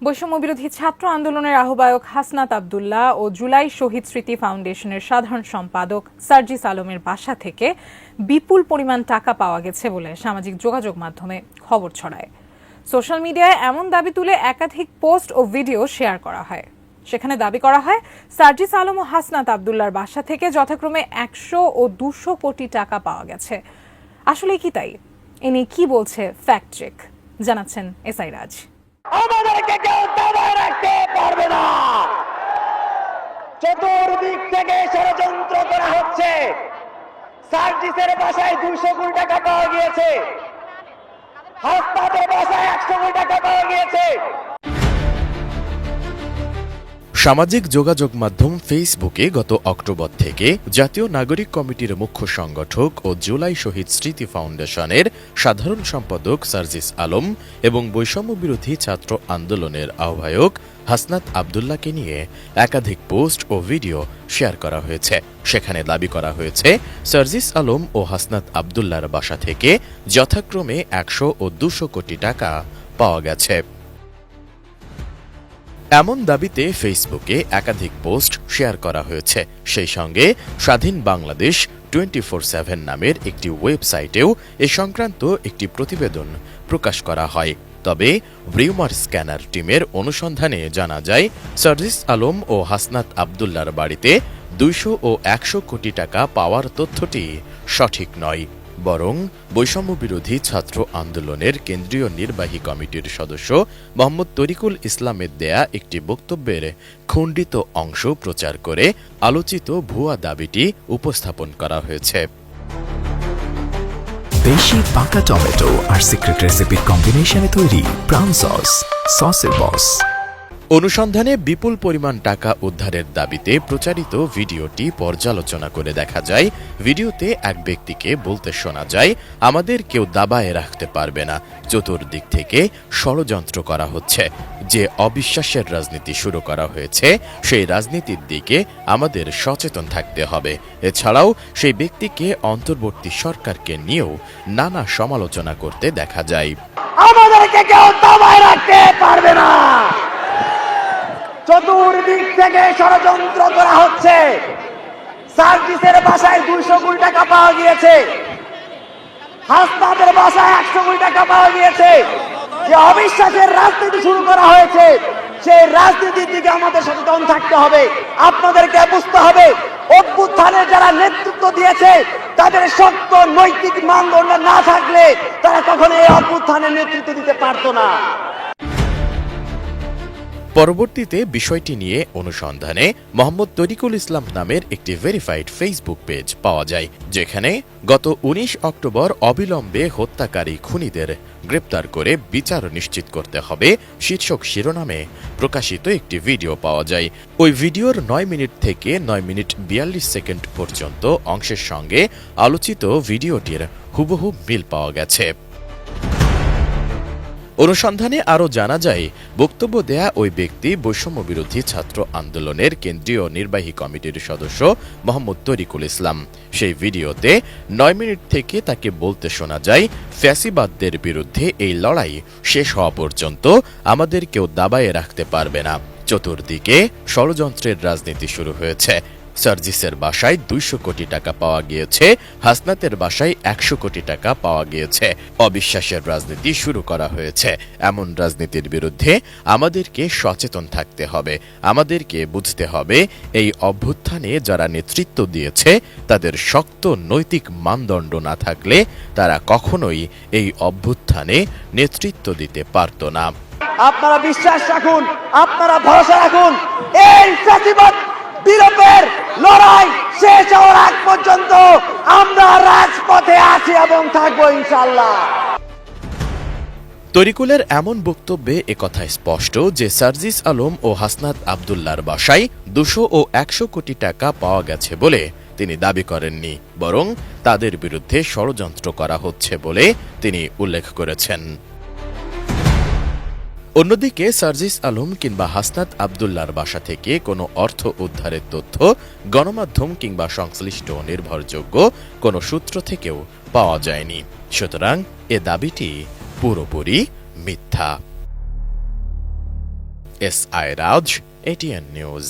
বৈষম্যবিরোধী ছাত্র আন্দোলনের আহ্বায়ক হাসনাত আব্দুল্লাহ ও জুলাই শহীদ স্মৃতি ফাউন্ডেশনের সাধারণ সম্পাদক সার্জিস আলমের বাসা থেকে বিপুল পরিমাণ টাকা পাওয়া গেছে বলে সামাজিক যোগাযোগ মাধ্যমে খবর ছড়ায়। সোশ্যাল মিডিয়ায় এমন দাবি তুলে একাধিক পোস্ট ও ভিডিও শেয়ার করা হয়। সেখানে দাবি করা হয় সার্জিস আলম ও হাসনাত আব্দুল্লাহর বাসা থেকে যথাক্রমে 100 ও 200 কোটি টাকা পাওয়া গেছে। আসলে কি তাই? এ নিয়ে কি বলছে ফ্যাক্ট চেক, জানাচ্ছেন এসআই রাজ। আমাদেরকে কেউ দাবায় রাখতে পারবে না। চতুর্দিক থেকে ষড়যন্ত্র করা হচ্ছে। সার্জিসের বাসায় 200 কোটি টাকা পাওয়া গিয়েছে, হাসনাতের বাসায় 100 কোটি টাকা পাওয়া গিয়েছে। সামাজিক যোগাযোগ মাধ্যম ফেসবুকে গত অক্টোবর থেকে জাতীয় নাগরিক কমিটির মুখ্য সংগঠক ও জুলাই শহীদ স্মৃতি ফাউন্ডেশনের সাধারণ সম্পাদক সার্জিস আলম এবং বৈষম্যবিরোধী ছাত্র আন্দোলনের আহ্বায়ক হাসনাত আব্দুল্লাহকে নিয়ে একাধিক পোস্ট ও ভিডিও শেয়ার করা হয়েছে। সেখানে দাবি করা হয়েছে সার্জিস আলম ও হাসনাত আব্দুল্লাহর বাসা থেকে যথাক্রমে 100 ও 200 কোটি টাকা পাওয়া গেছে। এমন দাবিতে ফেসবুকে একাধিক পোস্ট শেয়ার করা হয়েছে। সেই সঙ্গে স্বাধীন বাংলাদেশ 24/7 নামের একটি ওয়েবসাইটেও এ সংক্রান্ত একটি প্রতিবেদন প্রকাশ করা হয়। তবে রিউমার স্ক্যানার টিমের অনুসন্ধানে জানা যায় সার্জিস আলম ও হাসনাত আব্দুল্লাহর বাড়িতে 200 ও 100 কোটি টাকা পাওয়ার তথ্যটি সঠিক নয়, বরং বৈষম্যবিরোধী ছাত্র আন্দোলনের কেন্দ্রীয় নির্বাহী কমিটির সদস্য মোহাম্মদ তরিকুল ইসলামের দেয়া একটি বক্তব্যের খণ্ডিত অংশ প্রচার করে আলোচিত ভুয়া দাবিটি উপস্থাপন করা হয়েছে। দেশি পাকা টমেটো আর সিক্রেট রেসিপির কম্বিনেশনে তৈরি প্রাউন সস, সসের বস। অনুসন্ধানে বিপুল পরিমাণ টাকা উদ্ধারের দাবিতে প্রচারিত ভিডিওটি পর্যালোচনা করে দেখা যায়, ভিডিওতে এক ব্যক্তিকে বলতে শোনা যায়, আমাদের কেউ দাবায় রাখতে পারবে না, চতুর্দিক থেকে ষড়যন্ত্র করা হচ্ছে। যে অবিশ্বাসের রাজনীতি শুরু করা হয়েছে সেই রাজনীতির দিকে আমাদের সচেতন থাকতে হবে। এছাড়াও সেই ব্যক্তিকে অন্তর্বর্তী সরকারকে নিয়েও নানা সমালোচনা করতে দেখা যায়। আমাদেরকে কেউ দাবায় রাখতে পারবে না। চতুর্দিক থেকে ষড়যন্ত্র করা হচ্ছে। সার্জিসের বাসায় 200 কোটি টাকা পাওয়া গিয়েছে, হাসনাতের বাসায় 100 কোটি টাকা পাওয়া গিয়েছে। যে অবিশ্বাসের রাজনীতি শুরু করা হয়েছে সেই রাজনীতির দিকে আমাদের সচেতন থাকতে হবে। আপনাদেরকে বুঝতে হবে অভ্যুত্থানে যারা নেতৃত্ব দিয়েছে তাদের শক্ত নৈতিক মানদণ্ড না থাকলে তারা কখনো এই অভ্যুত্থানের নেতৃত্ব দিতে পারতো না। পরবর্তীতে বিষয়টি নিয়ে অনুসন্ধানে মোহাম্মদ তরিকুল ইসলাম নামের একটি ভেরিফাইড ফেসবুক পেজ পাওয়া যায়, যেখানে গত 19 অক্টোবর অবিলম্বে হত্যাকারী খুনিদের গ্রেপ্তার করে বিচার নিশ্চিত করতে হবে শীর্ষক শিরোনামে প্রকাশিত একটি ভিডিও পাওয়া যায়। ওই ভিডিওর 9 মিনিট থেকে 9 মিনিট 42 সেকেন্ড পর্যন্ত অংশের সঙ্গে আলোচিত ভিডিওটির হুবহু মিল পাওয়া গেছে। অনুসন্ধানে আরও জানা যায়, বক্তব্য দেয়া ওই ব্যক্তি বৈষম্যবিরোধী ছাত্র আন্দোলনের কেন্দ্রীয় নির্বাহী কমিটির সদস্য মোহাম্মদ তরিকুল ইসলাম। সেই ভিডিওতে 9 মিনিট থেকে তাকে বলতে শোনা যায়, ফ্যাসিবাদদের বিরুদ্ধে এই লড়াই শেষ হওয়া পর্যন্ত আমাদের কেউ দাবায়ে রাখতে পারবে না। চতুর্দিকে ষড়যন্ত্রের রাজনীতি শুরু হয়েছে। সার্জিসের বাসায় 200 কোটি টাকা পাওয়া গিয়েছে, হাসনাতের বাসায় 100 কোটি টাকা পাওয়া গিয়েছে। অবিশ্বাসের রাজনীতি শুরু করা হয়েছে। এমন রাজনীতির বিরুদ্ধে আমাদেরকে সচেতন থাকতে হবে। আমাদেরকে বুঝতে হবে এই অভ্যুত্থানে যারা নেতৃত্ব দিয়েছে তাদের শক্ত নৈতিক মানদণ্ড না থাকলে তারা কখনোই এই অভ্যুত্থানে নেতৃত্ব দিতে পারত না। আপনারা বিশ্বাস রাখুন, আপনারা ভরসা রাখুন, এই ফ্যাসিবাদ বিরোধের লড়াই শেষ হওয়ার আগ পর্যন্ত আমরা রাজপথে আছি এবং থাকবো ইনশাআল্লাহ। তরিকুলের এমন বক্তব্যে একথা স্পষ্ট যে সার্জিস আলম ও হাসনাত আব্দুল্লাহর বাসায় 200 ও 100 কোটি টাকা পাওয়া গেছে বলে তিনি দাবি করেননি, বরং তাদের বিরুদ্ধে ষড়যন্ত্র করা হচ্ছে বলে তিনি উল্লেখ করেছেন। অন্যদিকে সার্জিস আলম কিংবা হাসনাত আব্দুল্লাহর বাসা থেকে কোনো অর্থ উদ্ধারের তথ্য গণমাধ্যম কিংবা সংশ্লিষ্ট নির্ভরযোগ্য কোনো সূত্র থেকেও পাওয়া যায়নি। সুতরাং এ দাবিটি পুরোপুরি মিথ্যা। S I Raj, ATN news.